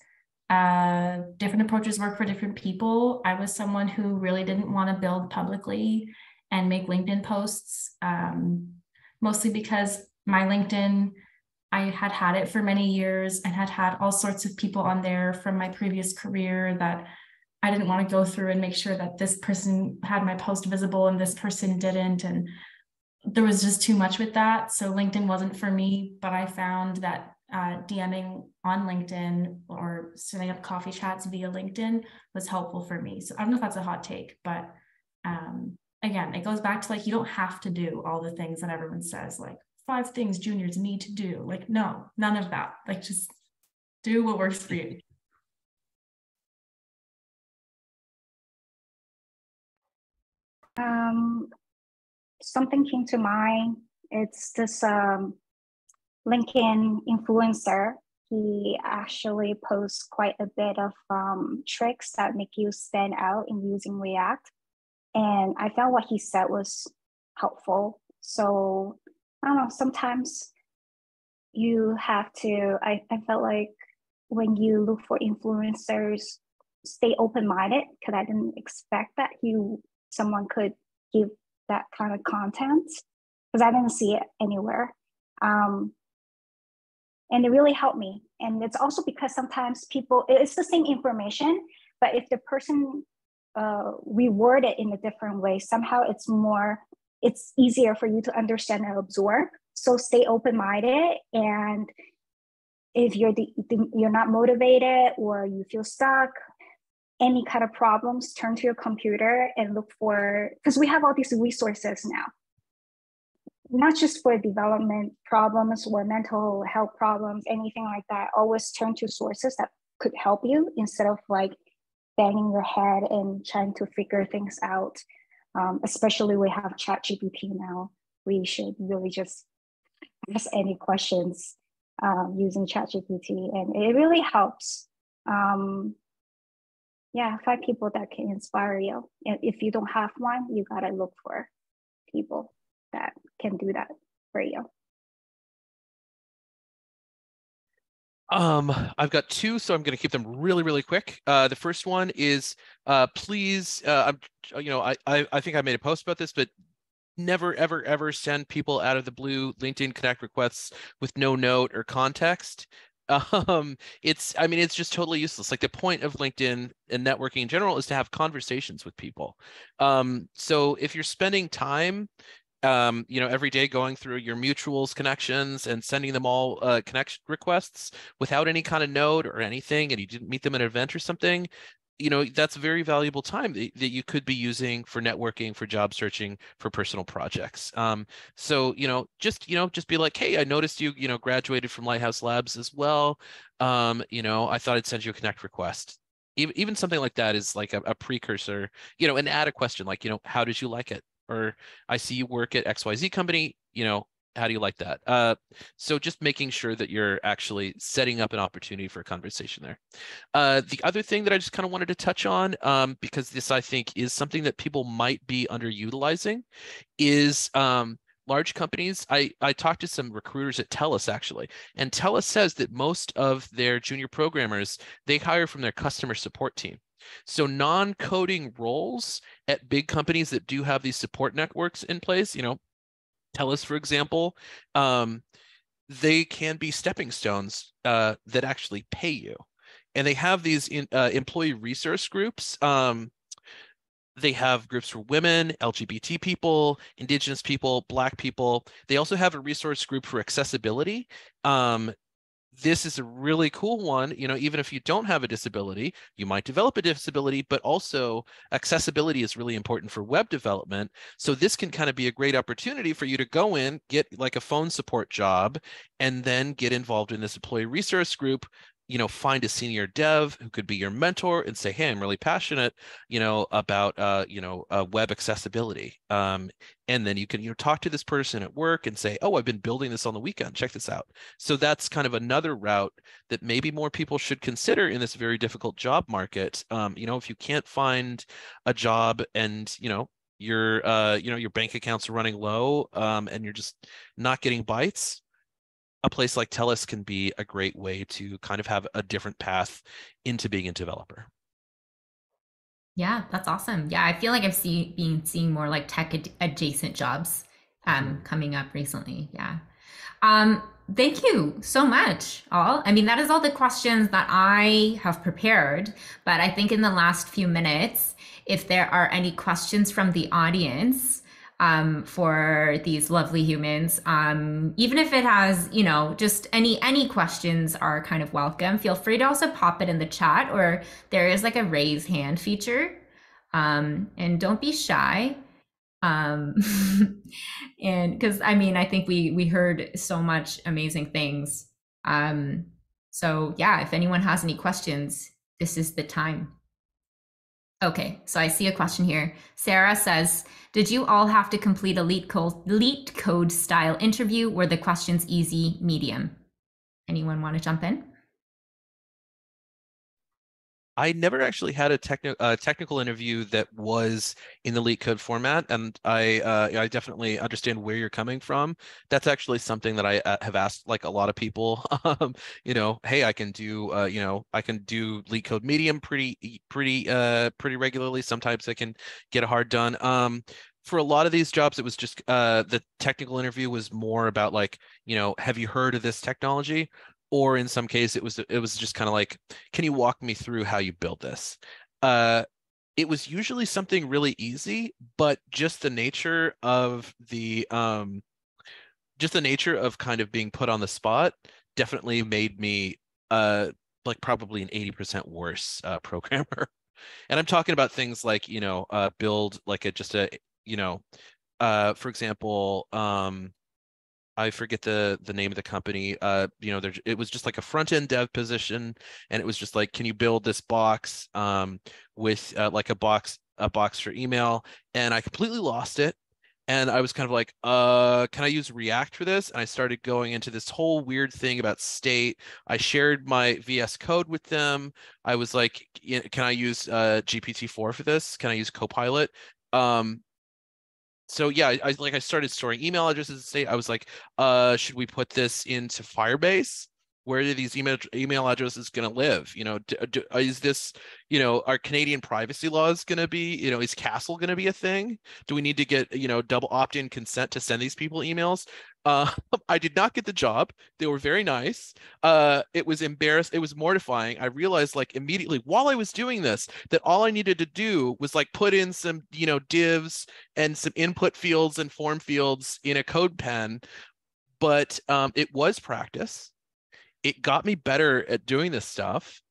different approaches work for different people. I was someone who really didn't want to build publicly and make LinkedIn posts, mostly because my LinkedIn, I had it for many years and had all sorts of people on there from my previous career that I didn't want to go through and make sure that this person had my post visible and this person didn't. And there was just too much with that. So LinkedIn wasn't for me, but I found that DMing on LinkedIn or setting up coffee chats via LinkedIn was helpful for me. So I don't know if that's a hot take, but again, it goes back to like, you don't have to do all the things that everyone says, like 5 things juniors need to do. Like, no, none of that. Like, just do what works for you. Something came to mind. It's this LinkedIn influencer. He actually posts quite a bit of tricks that make you stand out in using React. And I found what he said was helpful. So I don't know, sometimes you have to, I felt like when you look for influencers, stay open-minded, because I didn't expect that someone could give that kind of content, because I didn't see it anywhere. And it really helped me. And it's also because sometimes it's the same information, but if the person reword it in a different way, somehow it's easier for you to understand and absorb. So stay open-minded, and if you're not motivated or you feel stuck, any kind of problems, turn to your computer and look for, because we have all these resources now, not just for development problems or mental health problems, anything like that. Always turn to sources that could help you instead of like banging your head and trying to figure things out. Especially we have ChatGPT now. We should really just ask any questions using ChatGPT, and it really helps. Yeah, find people that can inspire you. And if you don't have one, you gotta look for people that can do that for you. I've got 2, so I'm going to keep them really, really quick. The first one is, please, I think I made a post about this, but never, ever, ever send people out of the blue LinkedIn Connect requests with no note or context. It's just totally useless. Like, the point of LinkedIn and networking in general is to have conversations with people. So if you're spending time every day going through your mutuals connections and sending them all connection requests without any kind of note or anything, and you didn't meet them at an event or something, that's very valuable time that you could be using for networking, for job searching, for personal projects. So just be like, hey, I noticed you graduated from Lighthouse Labs as well. I thought I'd send you a connect request. Even something like that is like a precursor, and add a question like, how did you like it? Or I see you work at XYZ company, how do you like that? So just making sure that you're actually setting up an opportunity for a conversation there. The other thing that I just kind of wanted to touch on, because this I think is something that people might be underutilizing, is large companies. I talked to some recruiters at TELUS actually, and TELUS says that most of their junior programmers, they hire from their customer support team. So non-coding roles at big companies that do have these support networks in place, TELUS, for example, they can be stepping stones that actually pay you. And they have these employee resource groups. They have groups for women, LGBT people, Indigenous people, Black people. They also have a resource group for accessibility. This is a really cool one. You know, even if you don't have a disability, you might develop a disability, but also accessibility is really important for web development. So this can kind of be a great opportunity for you to go in, get like a phone support job, and then get involved in this employee resource group. You know, find a senior dev who could be your mentor and say, hey, I'm really passionate, you know, about web accessibility. And then you can, you know, talk to this person at work and say, oh, I've been building this on the weekend, check this out. So that's kind of another route that maybe more people should consider in this very difficult job market. You know, if you can't find a job and, you know, your bank account's running low, and you're just not getting bites, a place like TELUS can be a great way to kind of have a different path into being a developer. Yeah, that's awesome. Yeah, I feel like I've been seeing more like tech adjacent jobs coming up recently. Yeah. Thank you so much, all. I mean, that is all the questions that I have prepared, but I think in the last few minutes, if there are any questions from the audience, for these lovely humans, even if it has, you know, just any questions are kind of welcome. Feel free to also pop it in the chat, or there is like a raise hand feature, and don't be shy. um and because I mean, I think we heard so much amazing things. So yeah, if anyone has any questions, this is the time. Okay, so I see a question here. Sarah says, did you all have to complete a leet code style interview? Were the questions easy, medium? Anyone want to jump in? I never actually had a technical interview that was in the leak code format, and I definitely understand where you're coming from. That's actually something that I have asked like a lot of people. You know, hey, I can do I can do leak code medium pretty regularly. Sometimes I can get a hard done. For a lot of these jobs, it was just the technical interview was more about like, you know, have you heard of this technology? Or in some case, it was just kind of like, can you walk me through how you build this? It was usually something really easy, but just the nature of just the nature of kind of being put on the spot definitely made me like probably an 80% worse programmer. And I'm talking about things like, you know, build like you know, for example, I forget the name of the company. You know, it was just like a front end dev position, and it was just like, can you build this box with like a box for email? And I completely lost it. And I was kind of like, can I use React for this? And I started going into this whole weird thing about state. I shared my VS Code with them. I was like, can I use GPT-4 for this? Can I use Copilot? So yeah, I started storing email addresses in state. I was like, should we put this into Firebase? Where are these email addresses going to live? You know, is this, you know, are Canadian privacy laws going to be, you know, is Castle going to be a thing? Do we need to get, you know, double opt-in consent to send these people emails? I did not get the job. They were very nice. It was embarrassing. It was mortifying. I realized like immediately while I was doing this that all I needed to do was like put in some, you know, divs and some input fields and form fields in a code pen. But it was practice. It got me better at doing this stuff.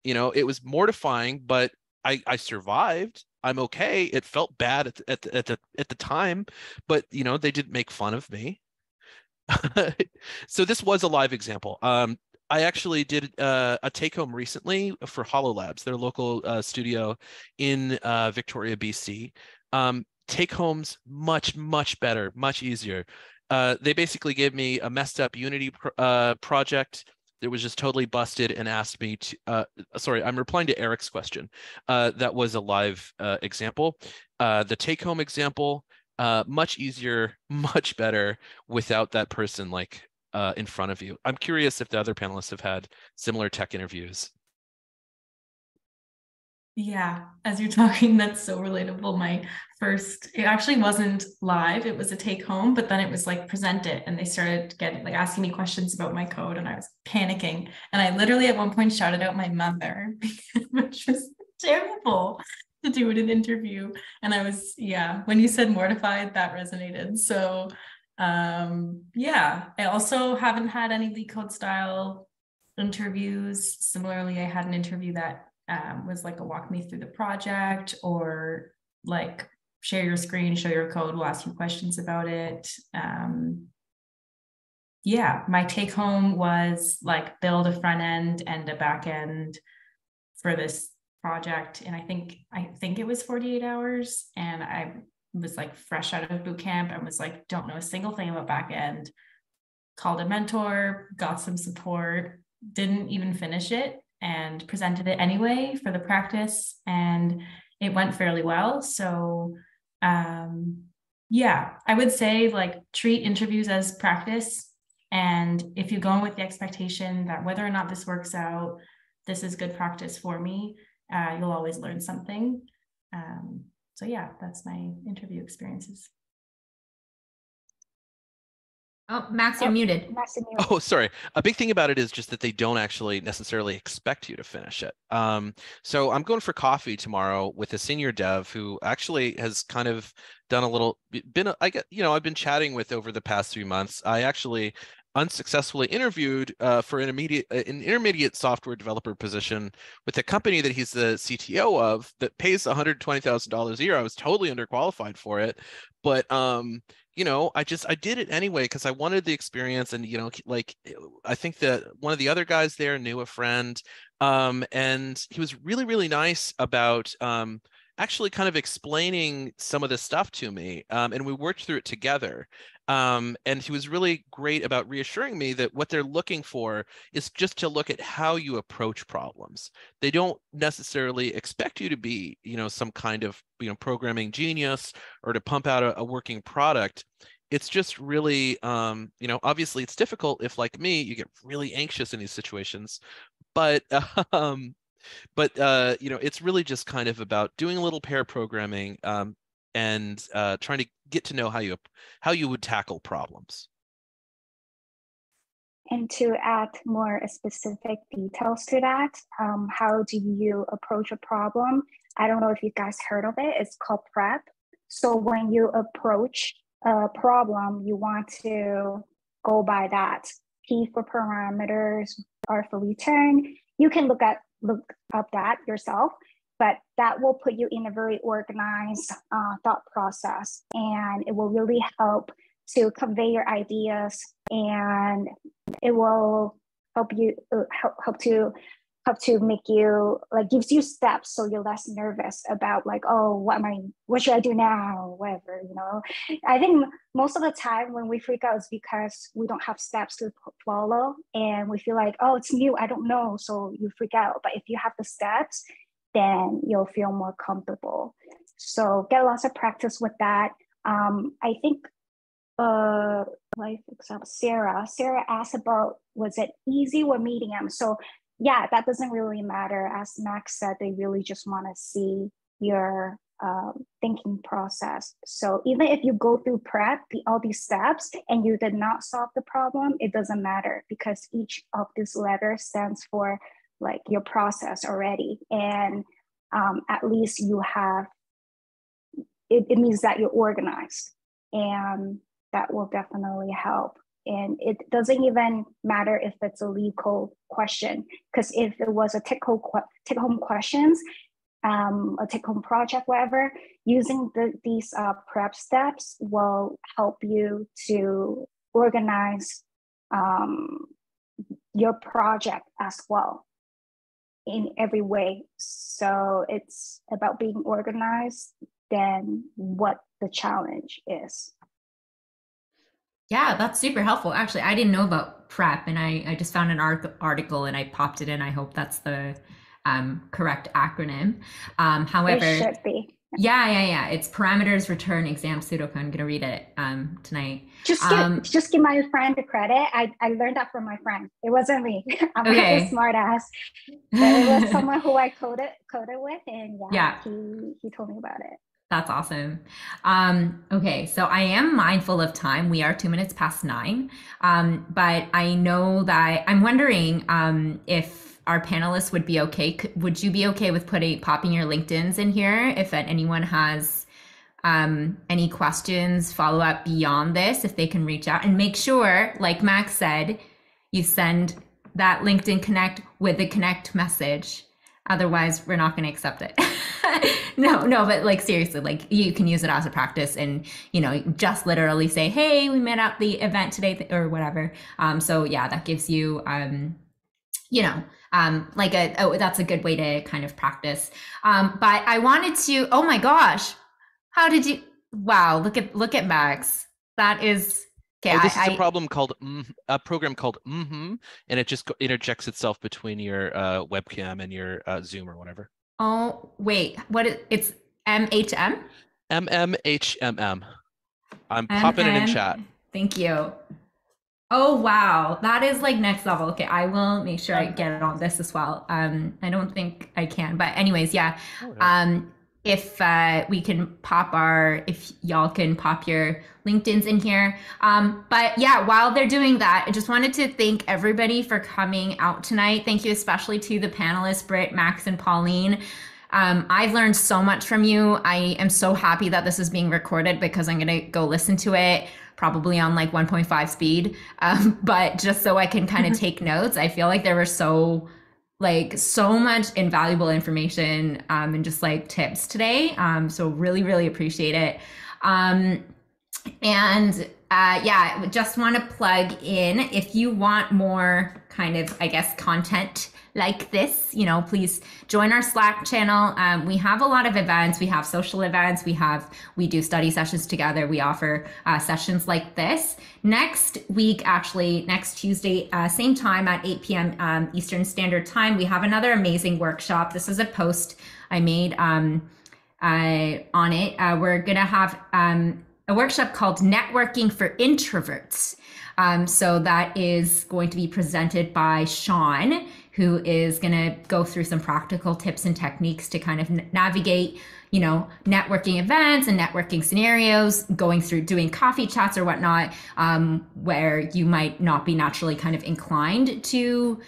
You know, it was mortifying, but I survived. I'm okay. It felt bad at the time, but you know, they didn't make fun of me. So this was a live example. I actually did a take home recently for HoloLabs, their local studio in Victoria, BC. Take homes much better, much easier. They basically gave me a messed up Unity project that was just totally busted and asked me to. Sorry, I'm replying to Eric's question. That was a live example. The take home example, much easier, much better without that person like in front of you. I'm curious if the other panelists have had similar tech interviews. Yeah, as you're talking, that's so relatable. It actually wasn't live, it was a take home, but then it was like present it, and they started getting like asking me questions about my code, and I was panicking. And I literally at one point shouted out my mother, which was terrible to do in an interview. And I was, yeah, when you said mortified, that resonated. So yeah, I also haven't had any lead code style interviews. Similarly, I had an interview that was like a walk me through the project, or like share your screen, show your code, we'll ask you questions about it. Yeah, my take home was like build a front end and a back end for this project. And I think it was 48 hours. And I was like fresh out of boot camp and was like, don't know a single thing about back end. Called a mentor, got some support, didn't even finish it, and presented it anyway for the practice, and it went fairly well. So yeah, I would say like treat interviews as practice, and if you go in with the expectation that whether or not this works out, this is good practice for me, you'll always learn something. So yeah, that's my interview experiences. Oh, Max, you're muted. Max, you're muted. Oh, sorry. A big thing about it is just that they don't actually necessarily expect you to finish it. So I'm going for coffee tomorrow with a senior dev who actually has kind of done a little I've been chatting with over the past 3 months. I actually unsuccessfully interviewed for an intermediate software developer position with a company that he's the CTO of that pays $120,000 a year. I was totally underqualified for it, but I did it anyway because I wanted the experience. And, like, I think that one of the other guys there knew a friend, and he was really, really nice about actually kind of explaining some of this stuff to me. And we worked through it together. And he was really great about reassuring me that what they're looking for is just to look at how you approach problems. They don't necessarily expect you to be, some kind of, programming genius or to pump out a working product. It's just really, obviously it's difficult if, like me, you get really anxious in these situations, but it's really just kind of about doing a little pair programming, and trying to get to know how you would tackle problems. And to add more specific details to that, how do you approach a problem? I don't know if you guys heard of it. It's called prep. So when you approach a problem, you want to go by that. P for parameters, R for return. You can look up that yourself, but that will put you in a very organized thought process, and it will really help to convey your ideas, and it will help you help to make you, like, gives you steps so you're less nervous about, like, oh, what should I do now, whatever. I think most of the time when we freak out is because we don't have steps to follow, and we feel like, oh, it's new, I don't know, so you freak out. But if you have the steps, then you'll feel more comfortable. So get lots of practice with that. I think like example, Sarah asked about, was it easy or medium? So yeah, that doesn't really matter. As Max said, they really just want to see your thinking process. So even if you go through prep, all these steps, and you did not solve the problem, it doesn't matter, because each of these letters stands for like your process already. And at least you have, it means that you're organized, and that will definitely help. And it doesn't even matter if it's a lead code question, because if it was a take-home questions, a take-home project, whatever, using these prep steps will help you to organize your project as well in every way. So it's about being organized than what the challenge is. Yeah, that's super helpful. Actually, I didn't know about prep, and I just found an article and I popped it in. I hope that's the correct acronym. However, it should be. Yeah. It's parameters return exam pseudocode. I'm gonna read it tonight. Just give my friend the credit. I learned that from my friend. It wasn't me. I'm not a smart ass. But it was someone who I coded with, and he told me about it. That's awesome. Okay, so I am mindful of time. We are 2 minutes past 9. But I know that I'm wondering if our panelists would be okay. Would you be okay with popping your LinkedIns in here if anyone has any questions, follow up beyond this, if they can reach out, and make sure, like Max said, you send that LinkedIn connect with the connect message. Otherwise, we're not going to accept it. No, but like seriously, like you can use it as a practice and, just literally say, hey, we met at the event today or whatever. So yeah, that gives you, that's a good way to kind of practice. But I wanted to, oh my gosh, how did you, wow, look at Max. That is, okay. This is a program called and it just interjects itself between your webcam and your Zoom or whatever. Oh, wait, it's MHM? MMHMM. I'm popping it in chat. Thank you. Oh, wow. That is like next level. Okay, I will make sure I get it on this as well. I don't think I can, but anyways, yeah. If we can if y'all can pop your LinkedIn's in here. But yeah, while they're doing that, I just wanted to thank everybody for coming out tonight. Thank you especially to the panelists, Britt, Max, and Pauline. I've learned so much from you. I am so happy that this is being recorded because I'm going to go listen to it probably on like 1.5 speed. But just so I can kind of take notes. I feel like there were so much invaluable information and just like tips today. So really appreciate it. Just want to plug in, if you want more kind of, I guess, content like this, please join our Slack channel. We have a lot of events. We have social events. We do study sessions together. We offer sessions like this. Next week, actually, next Tuesday, same time at 8 p.m. Eastern Standard Time, we have another amazing workshop. This is a post I made on it. We're going to have a workshop called Networking for Introverts. So that is going to be presented by Sean, who is going to go through some practical tips and techniques to kind of navigate, networking events and networking scenarios, going through doing coffee chats or whatnot, where you might not be naturally kind of inclined to,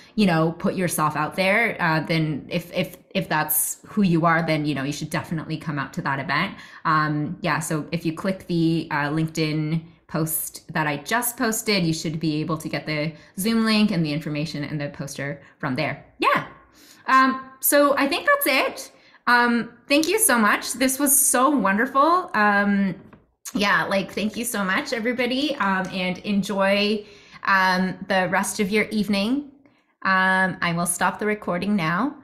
put yourself out there. Then if that's who you are, then, you should definitely come out to that event. So if you click the LinkedIn post that I just posted, you should be able to get the Zoom link and the information and the poster from there. Yeah. So I think that's it. Thank you so much. This was so wonderful. Thank you so much, everybody. And enjoy the rest of your evening. I will stop the recording now.